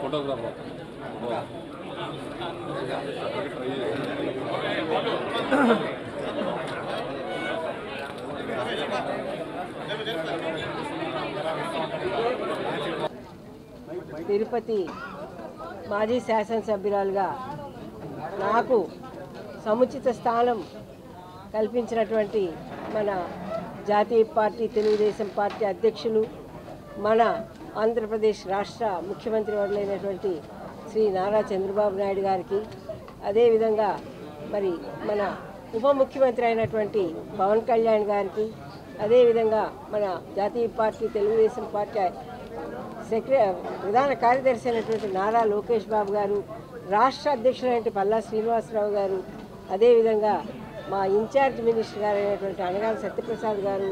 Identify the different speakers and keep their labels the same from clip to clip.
Speaker 1: Photographer
Speaker 2: Tirupati మాజీ శాసనసభ్యురాలుగా నాకు సముచిత స్థానం కల్పించినటువంటి మన జాతీయ పార్టీ తెలుగుదేశం పార్టీ అధ్యక్షులు మన ఆంధ్రప్రదేశ్ రాష్ట్ర ముఖ్యమంత్రి వర్యులైనటువంటి శ్రీ నారా చంద్రబాబు నాయుడు గారికి, అదేవిధంగా మరి మన ఉప ముఖ్యమంత్రి అయినటువంటి పవన్ కళ్యాణ్ గారికి, అదేవిధంగా మన జాతీయ పార్టీ తెలుగుదేశం పార్టీ ప్రధాన కార్యదర్శి అయినటువంటి నారా లోకేష్ బాబు గారు, రాష్ట్ర అధ్యక్షులైనటువంటి పల్లా శ్రీనివాసరావు గారు, అదేవిధంగా మా ఇన్ఛార్జ్ మినిస్టర్ గారు అయినటువంటి అనగాల సత్యప్రసాద్ గారు,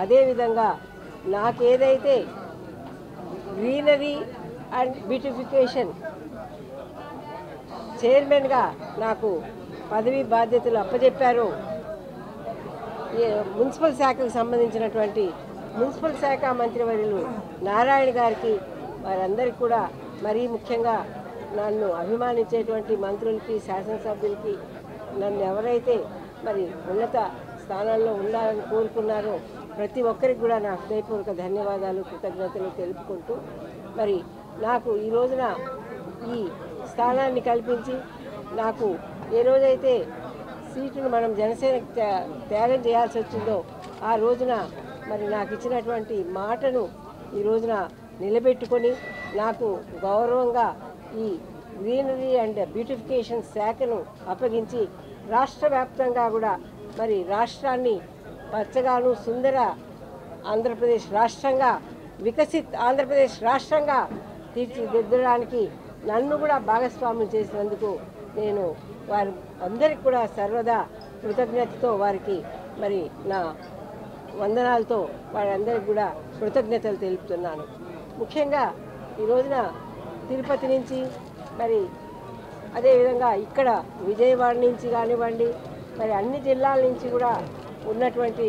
Speaker 2: అదేవిధంగా నాకేదైతే గ్రీనరీ అండ్ బ్యూటిఫికేషన్ చైర్మన్గా నాకు పదవి బాధ్యతలు అప్పచెప్పారో, మున్సిపల్ శాఖకు సంబంధించినటువంటి మున్సిపల్ శాఖ మంత్రివర్యులు నారాయణ గారికి, వారందరికీ కూడా మరీ ముఖ్యంగా నన్ను అభిమానించేటువంటి మంత్రులకి, శాసనసభ్యులకి, నన్ను ఎవరైతే మరి ఉన్నత స్థానాల్లో ఉండాలని కోరుకున్నారో ప్రతి ఒక్కరికి కూడా నా హృదయపూర్వక ధన్యవాదాలు, కృతజ్ఞతలు తెలుపుకుంటూ, మరి నాకు ఈ రోజున ఈ స్థానాన్ని కల్పించి నాకు ఏ రోజైతే సీటును మనం జనసేన త్యాగం చేయాల్సి వచ్చిందో ఆ రోజున మరి నాకు ఇచ్చినటువంటి మాటను ఈ రోజున నిలబెట్టుకొని నాకు గౌరవంగా ఈ గ్రీనరీ అండ్ బ్యూటిఫికేషన్ శాఖను అప్పగించి రాష్ట్ర వ్యాప్తంగా కూడా మరి రాష్ట్రాన్ని పచ్చగాను సుందర ఆంధ్రప్రదేశ్ రాష్ట్రంగా, వికసిత్ ఆంధ్రప్రదేశ్ రాష్ట్రంగా తీర్చిదిద్దడానికి నన్ను కూడా భాగస్వామ్యం చేసినందుకు నేను వారి అందరికీ కూడా సర్వదా కృతజ్ఞతతో వారికి మరి నా వందనాలతో వారందరికీ కూడా కృతజ్ఞతలు తెలుపుతున్నాను. ముఖ్యంగా ఈ రోజున తిరుపతి నుంచి మరి అదేవిధంగా ఇక్కడ విజయవాడ నుంచి కానివ్వండి, మరి అన్ని జిల్లాల నుంచి కూడా ఉన్నటువంటి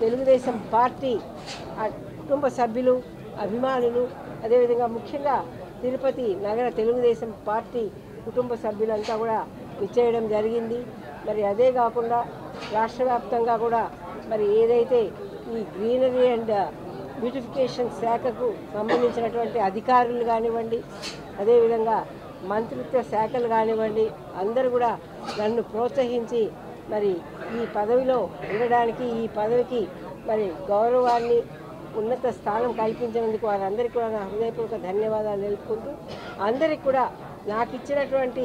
Speaker 2: తెలుగుదేశం పార్టీ కుటుంబ సభ్యులు, అభిమానులు, అదేవిధంగా ముఖ్యంగా తిరుపతి నగర తెలుగుదేశం పార్టీ కుటుంబ సభ్యులంతా కూడా ఇచ్చేయడం జరిగింది. మరి అదే కాకుండా రాష్ట్ర వ్యాప్తంగా కూడా మరి ఏదైతే ఈ గ్రీనరీ అండ్ బ్యూటిఫికేషన్ శాఖకు సంబంధించినటువంటి అధికారులు కానివ్వండి, అదేవిధంగా మంత్రిత్వ శాఖలు కానివ్వండి, అందరూ కూడా నన్ను ప్రోత్సహించి మరి ఈ పదవిలో ఉండడానికి, ఈ పదవికి మరి గౌరవాన్ని, ఉన్నత స్థానం కల్పించినందుకు వారందరికీ కూడా నా హృదయపూర్వక ధన్యవాదాలు తెలుపుకుంటూ, అందరికీ కూడా నాకు ఇచ్చినటువంటి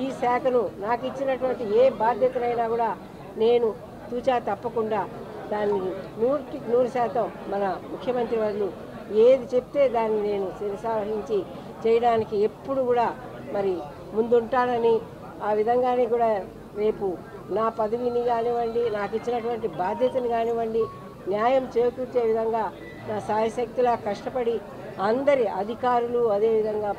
Speaker 2: ఈ శాఖను, నాకు ఇచ్చినటువంటి ఏ బాధ్యతనైనా కూడా నేను తూచా తప్పకుండా దాన్ని 100% మన ముఖ్యమంత్రి వాళ్ళు ఏది చెప్తే దాన్ని నేను శిరసావహించి చేయడానికి ఎప్పుడు కూడా మరి ముందుంటానని, ఆ విధంగానే కూడా రేపు నా పదవిని కానివ్వండి, నాకు ఇచ్చినటువంటి బాధ్యతను కానివ్వండి న్యాయం చేకూర్చే విధంగా నా సాయశక్తిలా కష్టపడి అందరి అధికారులు, అదేవిధంగా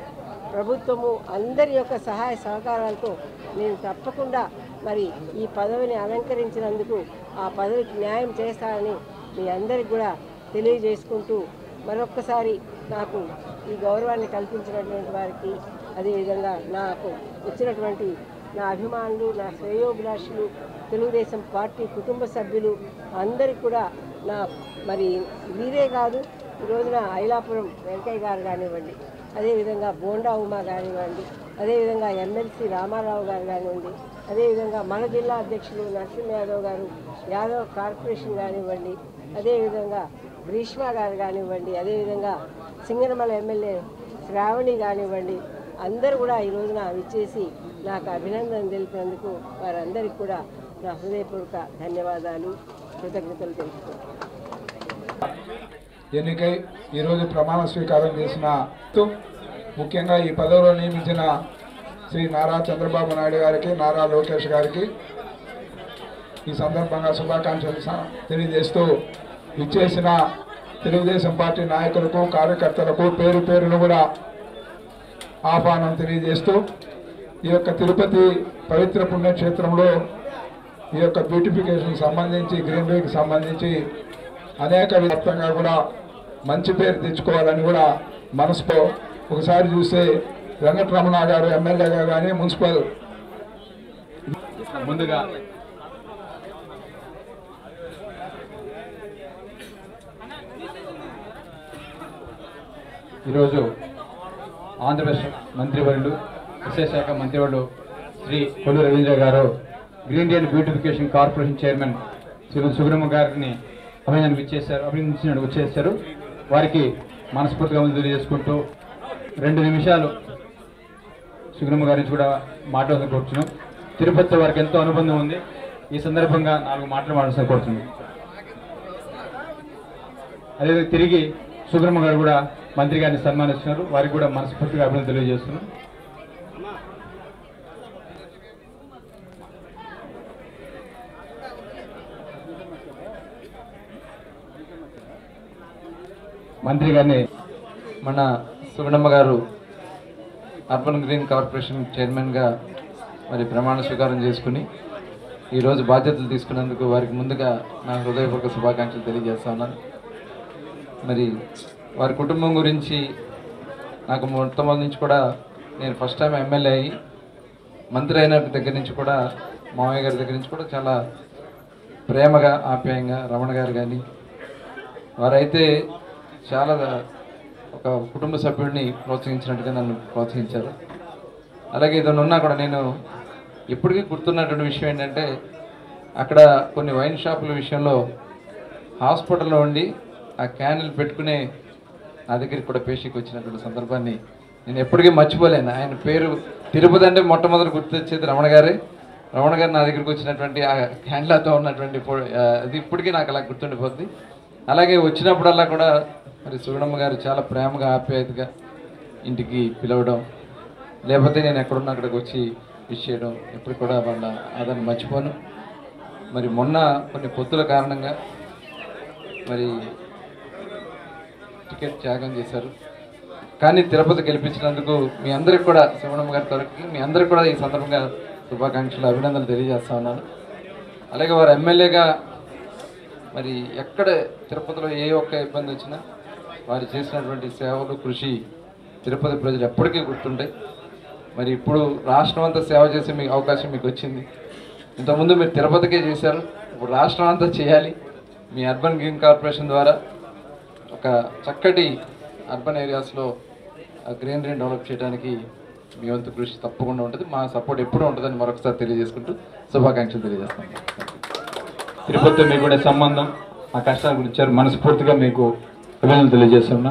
Speaker 2: ప్రభుత్వము అందరి యొక్క సహాయ సహకారాలతో నేను తప్పకుండా మరి ఈ పదవిని అలంకరించినందుకు ఆ పదవికి న్యాయం చేస్తానని మీ అందరికి కూడా తెలియజేసుకుంటూ, మరొక్కసారి నాకు ఈ గౌరవాన్ని కల్పించినటువంటి వారికి, అదేవిధంగా నాకు వచ్చినటువంటి నా అభిమానులు, నా శ్రేయోభిలాషులు, తెలుగుదేశం పార్టీ కుటుంబ సభ్యులు అందరికీ కూడా నా మరి వీరే కాదు, ఈ రోజున ఐలాపురం వెంకయ్య గారు కానివ్వండి, అదేవిధంగా బోండా ఉమా కానివ్వండి, అదేవిధంగా ఎమ్మెల్సీ రామారావు గారు కానివ్వండి, అదేవిధంగా మన జిల్లా అధ్యక్షులు నరసింహ యాదవ్ గారు, యాదవ్ కార్పొరేషన్ కానివ్వండి, అదేవిధంగా గ్రీష్మ గారు కానివ్వండి, అదేవిధంగా సింగనమల ఎమ్మెల్యే శ్రావణి కానివ్వండి, అందరూ కూడా ఈ రోజున విచ్చేసి నాకు అభినందన తెలిపినందుకు వారందరికీ కూడా నా హృదయపూర్వక ధన్యవాదాలు, కృతజ్ఞతలు తెలుపుతున్నాను.
Speaker 3: ఎన్నికై ఈరోజు ప్రమాణ స్వీకారం చేసిన ముఖ్యంగా ఈ పదవిలో నియమించిన శ్రీ నారా చంద్రబాబు నాయుడు గారికి, నారా లోకేష్ గారికి ఈ సందర్భంగా శుభాకాంక్షలు తెలియజేస్తూ, ఇచ్చేసిన తెలుగుదేశం పార్టీ నాయకులకు, కార్యకర్తలకు పేరు పేరును కూడా ఆహ్వానం తెలియజేస్తూ, ఈ యొక్క తిరుపతి పవిత్ర పుణ్యక్షేత్రంలో ఈ యొక్క బ్యూటిఫికేషన్ సంబంధించి గ్రీనరీకి సంబంధించి అనేక వ్యాప్తంగా కూడా మంచి పేరు తెచ్చుకోవాలని కూడా మనసుతో ఒకసారి చూస్తే వెంకటరమణ గారు ఎమ్మెల్యేగా కానీ మున్సిపల్
Speaker 1: ముందుగా
Speaker 4: ఈరోజు ఆంధ్రప్రదేశ్ మంత్రివర్యులు విశేషశాఖ మంత్రివర్యులు శ్రీ కొల్లు రవీంద్ర గారు green and beautification corporation chairman Shri Subrahma గారిని అభినందించినట్టు వచ్చేసారు. వారికి మనస్ఫూర్తిగా తెలియజేసుకుంటూ 2 నిమిషాలు సుబ్రహ్మ గారి నుంచి కూడా మాట్లాడాలని కోరుతున్నాం. తిరుపతితో వారికి ఎంతో అనుబంధం ఉంది. ఈ సందర్భంగా 4 మాటలు మాట్లాడాల్సిన కోరుతున్నాం. అదే తిరిగి సుబ్రహ్మ గారు కూడా మంత్రి గారిని సన్మానిస్తున్నారు. వారికి కూడా మనస్ఫూర్తిగా అభినందనలు తెలియజేస్తున్నాం. మంత్రి గారిని
Speaker 5: మన సుగుణమ్మ గారు అర్బన్ గ్రీన్ కార్పొరేషన్ చైర్మన్గా మరి ప్రమాణ స్వీకారం చేసుకుని ఈరోజు బాధ్యతలు తీసుకున్నందుకు వారికి ముందుగా నా హృదయపూర్వక శుభాకాంక్షలు తెలియజేస్తా ఉన్నాను. మరి వారి కుటుంబం గురించి నాకు మొట్టమొదటి నుంచి కూడా నేను ఫస్ట్ టైం ఎమ్మెల్యే అయ్యి మంత్రి అయిన దగ్గర నుంచి కూడా మామయ్య గారి దగ్గర నుంచి కూడా చాలా ప్రేమగా ఆప్యాయంగా రమణ గారు కానీ వారైతే చాలా ఒక కుటుంబ సభ్యుడిని ప్రోత్సహించినట్టుగా నన్ను ప్రోత్సహించారు. అలాగే ఇదన్నా ఉన్నా కూడా నేను ఇప్పటికీ గుర్తున్నటువంటి విషయం ఏంటంటే అక్కడ కొన్ని వైన్ షాపుల విషయంలో హాస్పిటల్లో ఉండి ఆ క్యాన్లు పెట్టుకునే నా దగ్గరికి కూడా పేషీకి వచ్చినటువంటి సందర్భాన్ని నేను ఎప్పటికీ మర్చిపోలేను. ఆయన పేరు తిరుపతి అంటే మొట్టమొదటి గుర్తొచ్చేది రమణ గారు నా దగ్గరికి వచ్చినటువంటి ఆ క్యాన్లతో ఉన్నటువంటి అది ఇప్పటికీ నాకు అలా గుర్తుండిపోద్ది. అలాగే వచ్చినప్పుడల్లా కూడా మరి సుగుణమ్మ గారు చాలా ప్రేమగా ఆప్యాయతగా ఇంటికి పిలవడం, లేకపోతే నేను ఎక్కడున్నా అక్కడికి వచ్చి విష్ చేయడం ఎప్పుడు కూడా వాళ్ళ అదని మర్చిపోను. మరి మొన్న కొన్ని పొత్తుల కారణంగా మరి టికెట్ త్యాగం చేశారు. కానీ తిరుపతి గెలిపించినందుకు మీ అందరికి కూడా సుగుణమ్మ గారి తరఫుకి మీ అందరికి కూడా ఈ సందర్భంగా శుభాకాంక్షలు అభినందనలు తెలియజేస్తా ఉన్నాను. అలాగే వారు ఎమ్మెల్యేగా మరి ఎక్కడ తిరుపతిలో ఏ ఒక్క ఇబ్బంది వచ్చినా వారు చేసినటువంటి సేవలు కృషి తిరుపతి ప్రజలు ఎప్పటికీ గుర్తుంటాయి. మరి ఇప్పుడు రాష్ట్రం అంతా సేవ చేసే మీకు అవకాశం మీకు వచ్చింది. ఇంతకుముందు మీరు తిరుపతికే చేశారు, ఇప్పుడు రాష్ట్రం అంతా చేయాలి. మీ అర్బన్ గ్రీన్ కార్పొరేషన్ ద్వారా ఒక చక్కటి అర్బన్ ఏరియాస్లో గ్రీనరీ డెవలప్ చేయడానికి మీ వంతు కృషి తప్పకుండా ఉంటుంది. మా సపోర్ట్ ఎప్పుడూ ఉంటుందని మరొకసారి తెలియజేసుకుంటూ శుభాకాంక్షలు తెలియజేస్తాను.
Speaker 4: తిరుపతితో మీకు కూడా సంబంధం, ఆ కష్టాల గురించి మనస్ఫూర్తిగా మీకు అభినందనలు తెలియజేస్తున్నా.